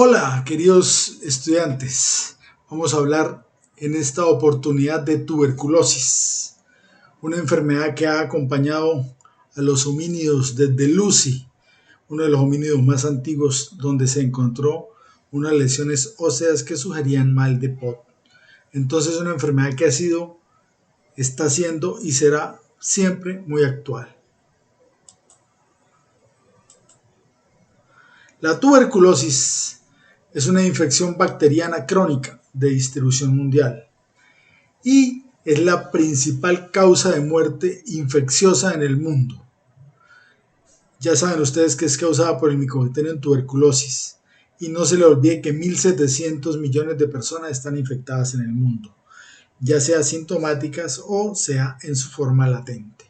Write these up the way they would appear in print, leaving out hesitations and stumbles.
Hola, queridos estudiantes. Vamos a hablar en esta oportunidad de tuberculosis, una enfermedad que ha acompañado a los homínidos desde Lucy, uno de los homínidos más antiguos, donde se encontró unas lesiones óseas que sugerían mal de Pot. Entonces, una enfermedad que está siendo y será siempre muy actual. La tuberculosis es una infección bacteriana crónica de distribución mundial y es la principal causa de muerte infecciosa en el mundo. Ya saben ustedes que es causada por el Mycobacterium tuberculosis y no se le olvide que 1.700 millones de personas están infectadas en el mundo, ya sea sintomáticas o sea en su forma latente.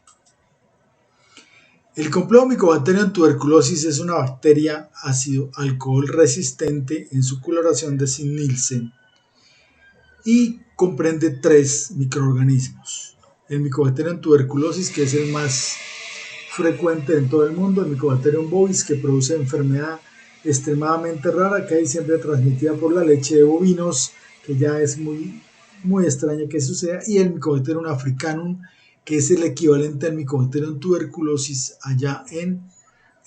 El complejo Mycobacterium tuberculosis es una bacteria ácido alcohol resistente en su coloración de Sid-Nielsen y comprende 3 microorganismos. El Mycobacterium tuberculosis, que es el más frecuente en todo el mundo, el Mycobacterium bovis, que produce enfermedad extremadamente rara, que hay siempre transmitida por la leche de bovinos, que ya es muy extraña que suceda, y el Mycobacterium africanum, que es el equivalente al Mycobacterium tuberculosis allá en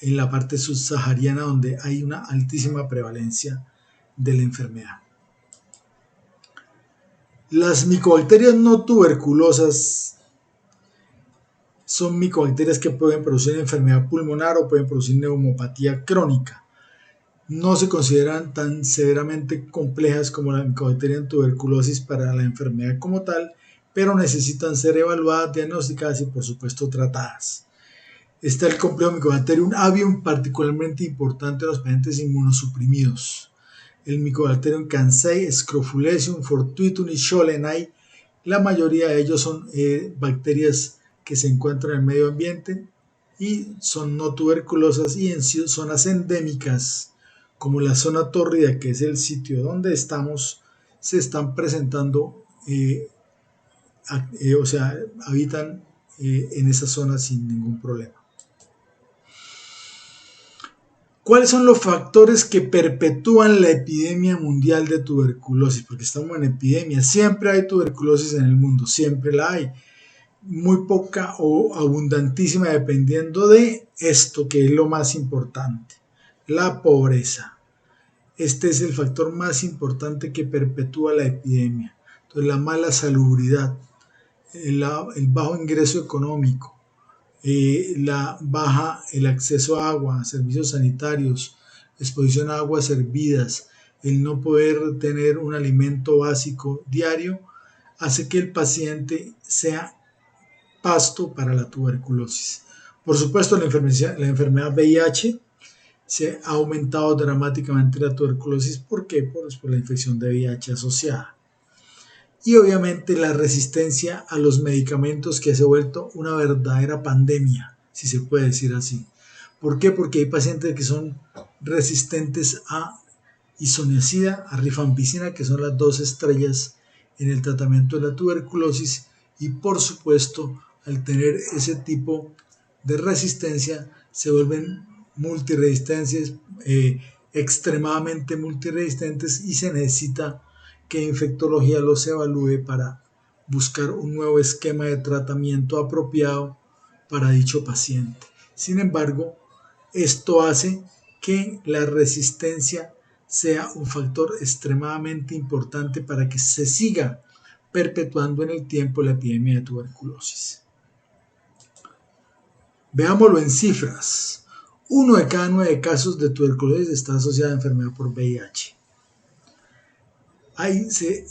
la parte subsahariana, donde hay una altísima prevalencia de la enfermedad. Las micobacterias no tuberculosas son micobacterias que pueden producir enfermedad pulmonar o pueden producir neumopatía crónica. No se consideran tan severamente complejas como la Mycobacterium tuberculosis para la enfermedad como tal, pero necesitan ser evaluadas, diagnosticadas y por supuesto tratadas. Está el complejo Mycobacterium avium, particularmente importante en los pacientes inmunosuprimidos. El Mycobacterium cansei, Scrofulesium, Fortuitum y Scholleni. La mayoría de ellos son bacterias que se encuentran en el medio ambiente y son no tuberculosas, y en zonas endémicas como la zona tórrida, que es el sitio donde estamos, se están presentando, habitan en esa zona sin ningún problema. ¿Cuáles son los factores que perpetúan la epidemia mundial de tuberculosis? Porque estamos en epidemia, siempre hay tuberculosis en el mundo, siempre la hay. Muy poca o abundantísima dependiendo de esto, que es lo más importante, la pobreza. Este es el factor más importante que perpetúa la epidemia. Entonces, la mala salubridad, el bajo ingreso económico, el acceso a agua, servicios sanitarios, exposición a aguas hervidas, el no poder tener un alimento básico diario, hace que el paciente sea pasto para la tuberculosis. Por supuesto, la enfermedad VIH se ha aumentado dramáticamente la tuberculosis. ¿Por qué? Por la infección de VIH asociada. Y obviamente la resistencia a los medicamentos, que se ha vuelto una verdadera pandemia, si se puede decir así. ¿Por qué? Porque hay pacientes que son resistentes a isoniazida, a rifampicina, que son las 2 estrellas en el tratamiento de la tuberculosis, y por supuesto, al tener ese tipo de resistencia, se vuelven multiresistentes, extremadamente multiresistentes, y se necesita que infectología los evalúe para buscar un nuevo esquema de tratamiento apropiado para dicho paciente. Sin embargo, esto hace que la resistencia sea un factor extremadamente importante para que se siga perpetuando en el tiempo la epidemia de tuberculosis. Veámoslo en cifras. 1 de cada 9 casos de tuberculosis está asociada a enfermedad por VIH.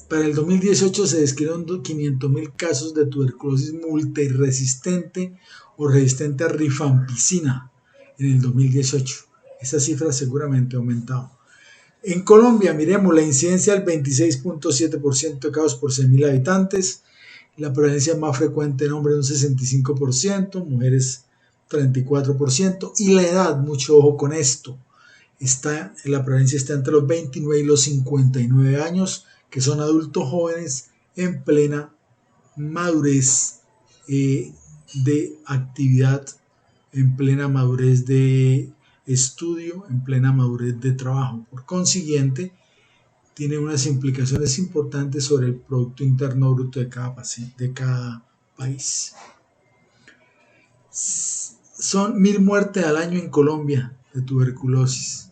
Para el 2018 se describieron 500.000 casos de tuberculosis multiresistente o resistente a rifampicina en el 2018. Esa cifra seguramente ha aumentado. En Colombia, miremos la incidencia del 26.7% de casos por 100.000 habitantes. La prevalencia más frecuente en hombres un 65%, mujeres 34%. Y la edad, mucho ojo con esto. La prevalencia está entre los 29 y los 59 años, que son adultos jóvenes en plena madurez de actividad, en plena madurez de estudio en plena madurez de trabajo. Por consiguiente, tiene unas implicaciones importantes sobre el Producto Interno Bruto de cada país. Son 1000 muertes al año en Colombia de tuberculosis.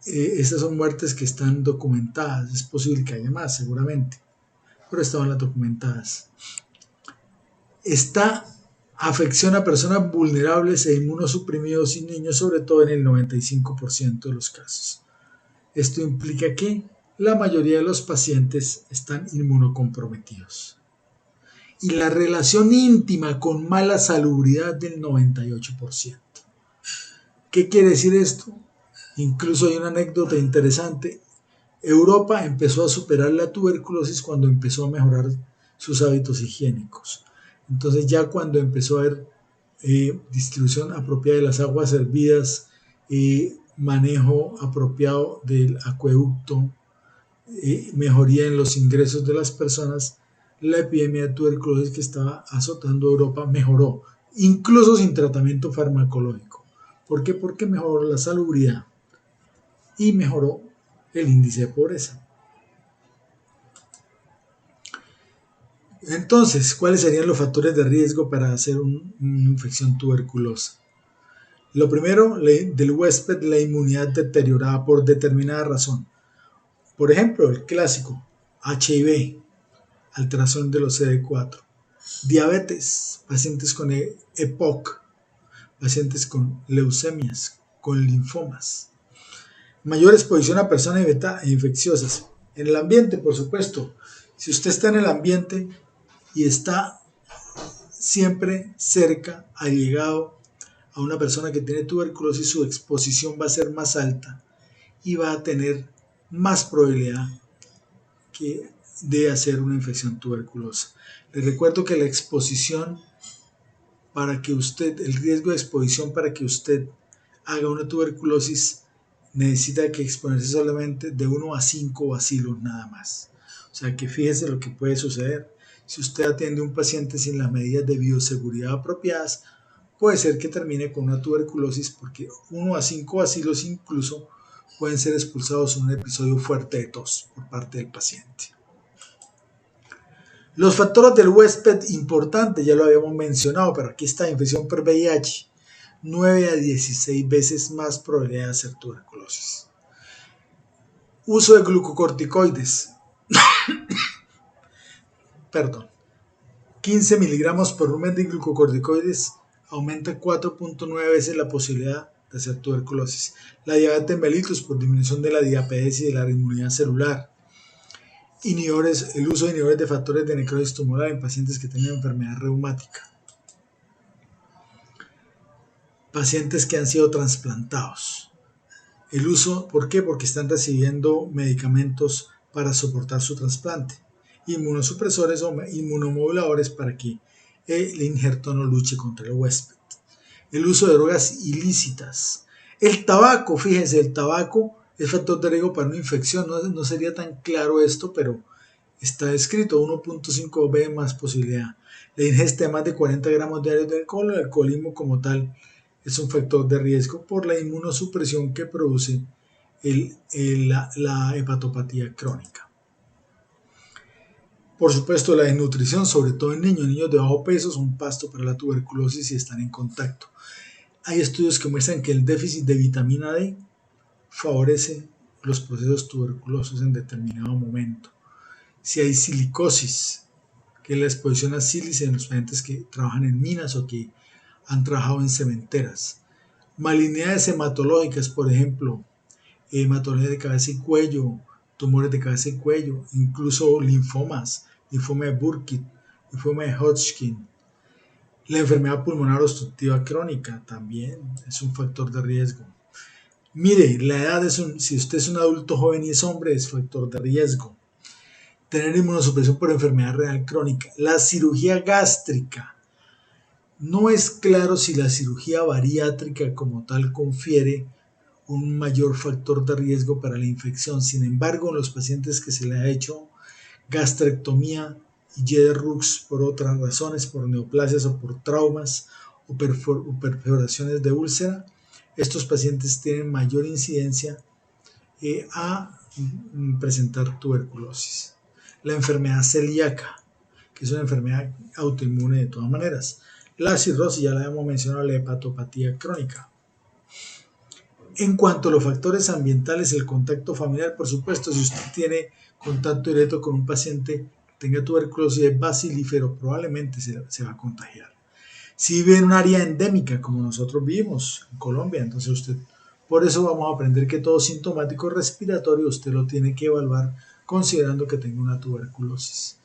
Estas son muertes que están documentadas. Es posible que haya más, seguramente, pero estaban las documentadas. Esta afección a personas vulnerables e inmunosuprimidos y niños, sobre todo en el 95% de los casos. Esto implica que la mayoría de los pacientes están inmunocomprometidos. Y la relación íntima con mala salubridad del 98%. ¿Qué quiere decir esto? Incluso hay una anécdota interesante. Europa empezó a superar la tuberculosis cuando empezó a mejorar sus hábitos higiénicos. Entonces ya cuando empezó a haber distribución apropiada de las aguas hervidas, manejo apropiado del acueducto, mejoría en los ingresos de las personas, la epidemia de tuberculosis que estaba azotando Europa mejoró, incluso sin tratamiento farmacológico. ¿Por qué? Porque mejoró la salubridad y mejoró el índice de pobreza. Entonces, ¿cuáles serían los factores de riesgo para hacer una infección tuberculosa? Lo primero, del huésped, la inmunidad deteriorada por determinada razón. Por ejemplo, el clásico, HIV, alteración de los CD4, diabetes, pacientes con EPOC, pacientes con leucemias, con linfomas, mayor exposición a personas infecciosas. En el ambiente, por supuesto, si usted está en el ambiente y está siempre cerca, allegado a una persona que tiene tuberculosis, su exposición va a ser más alta y va a tener más probabilidad de hacer una infección tuberculosa. Les recuerdo que la exposición el riesgo de exposición para que usted haga una tuberculosis necesita que exponerse solamente de 1 a 5 bacilos nada más. O sea que fíjese lo que puede suceder. Si usted atiende a un paciente sin las medidas de bioseguridad apropiadas, puede ser que termine con una tuberculosis porque 1 a 5 bacilos incluso pueden ser expulsados en un episodio fuerte de tos por parte del paciente. Los factores del huésped importantes, ya lo habíamos mencionado, pero aquí está: infección por VIH, 9 a 16 veces más probabilidad de hacer tuberculosis. Uso de glucocorticoides, 15 miligramos por volumen de glucocorticoides aumenta 4.9 veces la posibilidad de hacer tuberculosis. La diabetes mellitus por disminución de la diabetes y de la inmunidad celular. El uso de inhibidores de factores de necrosis tumoral en pacientes que tengan enfermedad reumática. Pacientes que han sido trasplantados. El uso, ¿por qué? Porque están recibiendo medicamentos para soportar su trasplante. Inmunosupresores o inmunomoduladores para que el injerto no luche contra el huésped. El uso de drogas ilícitas. El tabaco, fíjense, el tabaco es factor de riesgo para una infección. No sería tan claro esto, pero está escrito: 1.5 veces más posibilidad. La ingesta de más de 40 gramos diarios de alcohol. El alcoholismo como tal es un factor de riesgo por la inmunosupresión que produce la hepatopatía crónica. Por supuesto, la desnutrición, sobre todo en niños de bajo peso, son pasto para la tuberculosis y están en contacto. Hay estudios que muestran que el déficit de vitamina D favorece los procesos tuberculosos en determinado momento. Si hay silicosis, que es la exposición a sílice en los pacientes que trabajan en minas o que han trabajado en cementeras. Malignidades hematológicas, por ejemplo, hematología de cabeza y cuello, tumores de cabeza y cuello, incluso linfomas, linfoma de Burkitt, linfoma de Hodgkin. La enfermedad pulmonar obstructiva crónica también es un factor de riesgo. Mire, la edad si usted es un adulto joven y es hombre, es factor de riesgo. Tener inmunosupresión por enfermedad renal crónica. La cirugía gástrica. No es claro si la cirugía bariátrica como tal confiere un mayor factor de riesgo para la infección. Sin embargo, en los pacientes que se les ha hecho gastrectomía y YDRUX por otras razones, por neoplasias o por traumas o perforaciones de úlcera, estos pacientes tienen mayor incidencia a presentar tuberculosis. La enfermedad celíaca, que es una enfermedad autoinmune de todas maneras. La cirrosis, ya la hemos mencionado, la hepatopatía crónica. En cuanto a los factores ambientales, el contacto familiar, por supuesto, si usted tiene contacto directo con un paciente que tenga tuberculosis es bacilífero, probablemente se va a contagiar. Si vive en un área endémica, como nosotros vivimos en Colombia, entonces usted, por eso vamos a aprender que todo sintomático respiratorio usted lo tiene que evaluar considerando que tenga una tuberculosis.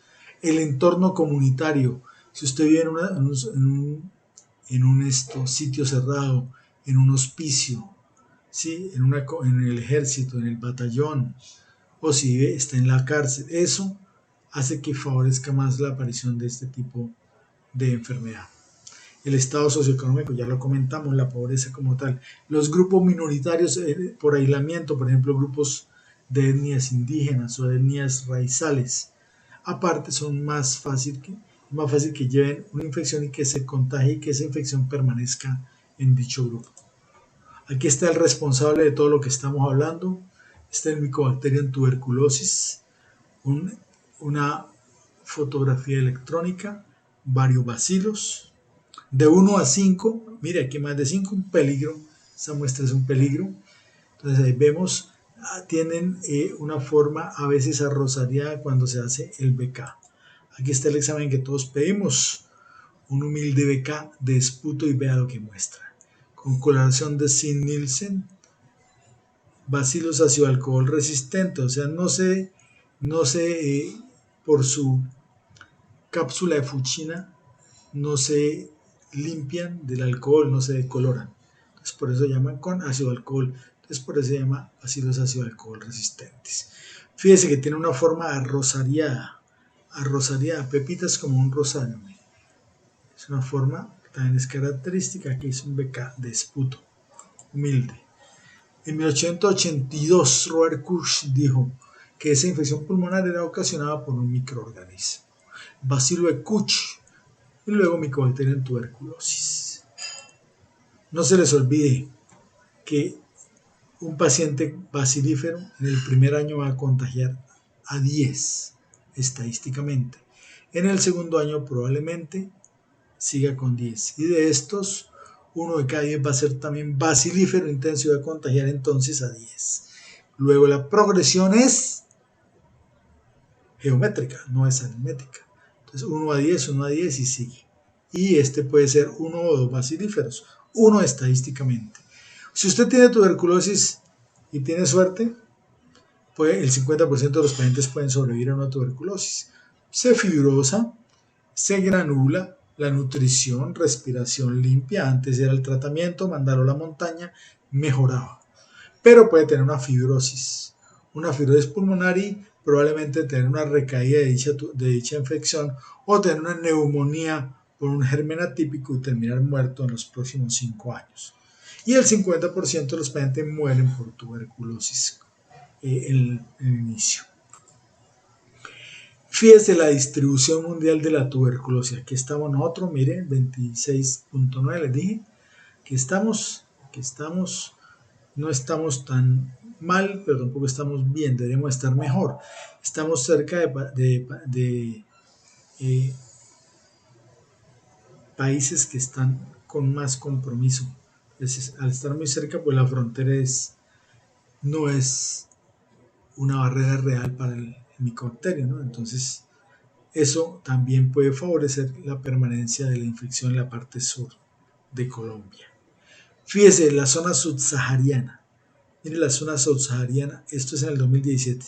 El entorno comunitario, si usted vive en un sitio cerrado, en un hospicio, ¿sí? en el ejército, en el batallón, o si está en la cárcel, eso hace que favorezca más la aparición de este tipo de enfermedad. El estado socioeconómico, ya lo comentamos, la pobreza como tal. Los grupos minoritarios por aislamiento, por ejemplo, grupos de etnias indígenas o de etnias raizales, aparte son más fácil que lleven una infección y que se contagie y que esa infección permanezca en dicho grupo. Aquí está el responsable de todo lo que estamos hablando. Está el Mycobacterium tuberculosis, una fotografía electrónica, varios bacilos, de 1 a 5, mire aquí más de 5, un peligro, esta muestra es un peligro. Entonces ahí vemos, tienen una forma a veces arrosareada cuando se hace el BK. Aquí está el examen que todos pedimos, un humilde BK de esputo y vea lo que muestra. Con coloración de Zinc-Nielsen, bacilos ácido alcohol resistente, o sea, no se por su cápsula de fuchina, no se limpian del alcohol, no se decoloran. Entonces por eso llaman con ácido alcohol. Entonces por eso se llama bacilos ácido alcohol resistentes. Fíjese que tiene una forma arrosareada, pepitas como un rosario. Es una forma que también es característica. Aquí es un BK de esputo, humilde. En 1882, Robert Koch dijo que esa infección pulmonar era ocasionada por un microorganismo, bacilo de Koch, y luego Mycobacterium tuberculosis. No se les olvide que un paciente bacilífero en el primer año va a contagiar a 10 estadísticamente. En el segundo año probablemente siga con 10. Y de estos, uno de cada 10 va a ser también bacilífero intenso y va a contagiar entonces a 10. Luego la progresión es geométrica, no es aritmética. Entonces 1 a 10, 1 a 10 y sigue. Y este puede ser 1 o 2 bacilíferos, 1 estadísticamente. Si usted tiene tuberculosis y tiene suerte, el 50% de los pacientes pueden sobrevivir a una tuberculosis. Se fibrosa, se granula, la nutrición, respiración limpia, antes era el tratamiento, mandarlo a la montaña, mejoraba. Pero puede tener una fibrosis pulmonar y probablemente tener una recaída de dicha infección o tener una neumonía por un germen atípico y terminar muerto en los próximos 5 años. Y el 50% de los pacientes mueren por tuberculosis en el inicio. Fíjese la distribución mundial de la tuberculosis. Aquí estamos nosotros, miren, 26.9 les dije. Aquí estamos, no estamos tan mal, pero tampoco estamos bien, deberíamos estar mejor. Estamos cerca de países que están con más compromiso. Entonces, al estar muy cerca, pues la frontera no es una barrera real para el micobacterio, ¿no? Entonces, eso también puede favorecer la permanencia de la infección en la parte sur de Colombia. Fíjese, la zona subsahariana. Mire la zona subsahariana, esto es en el 2017.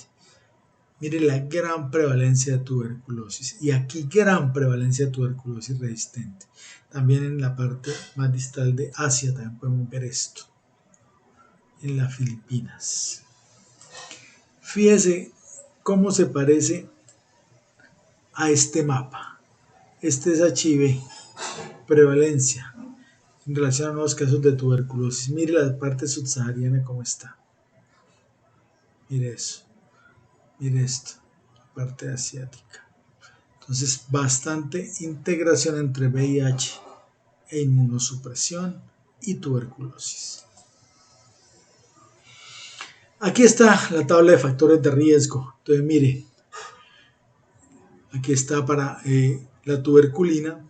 Mire la gran prevalencia de tuberculosis. Y aquí gran prevalencia de tuberculosis resistente. También en la parte más distal de Asia también podemos ver esto. En las Filipinas. Fíjese cómo se parece a este mapa. Este es HIV, prevalencia en relación a nuevos casos de tuberculosis. Mire la parte subsahariana cómo está. Mire eso. Mire esto, parte asiática. Entonces, bastante integración entre VIH e inmunosupresión y tuberculosis. Aquí está la tabla de factores de riesgo. Entonces, mire, aquí está para la tuberculina,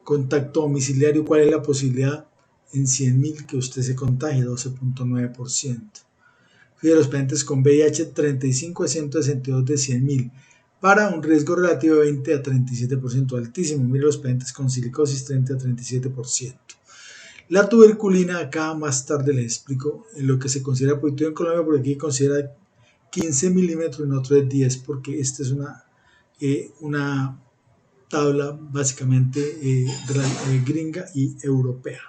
contacto domiciliario, ¿cuál es la posibilidad en 100.000 que usted se contagie? 12.9%. Fíjate, los pacientes con VIH, 35 a 162 de 100.000, para un riesgo relativo de 20 a 37%, altísimo. Mire los pacientes con silicosis, 30 a 37%. La tuberculina, acá más tarde les explico en lo que se considera positivo en Colombia, porque aquí considera 15 milímetros y en otro es 10, porque esta es una tabla básicamente gringa y europea.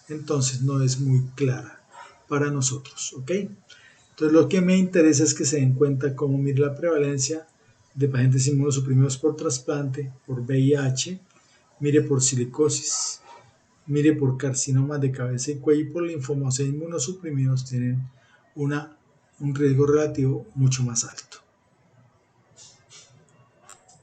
Entonces no es muy clara para nosotros, ¿ok? Entonces lo que me interesa es que se den cuenta cómo mide la prevalencia de pacientes inmunosuprimidos por trasplante, por VIH, mire por silicosis, mire por carcinomas de cabeza y cuello y por linfoma. O sea, inmunosuprimidos tienen un riesgo relativo mucho más alto.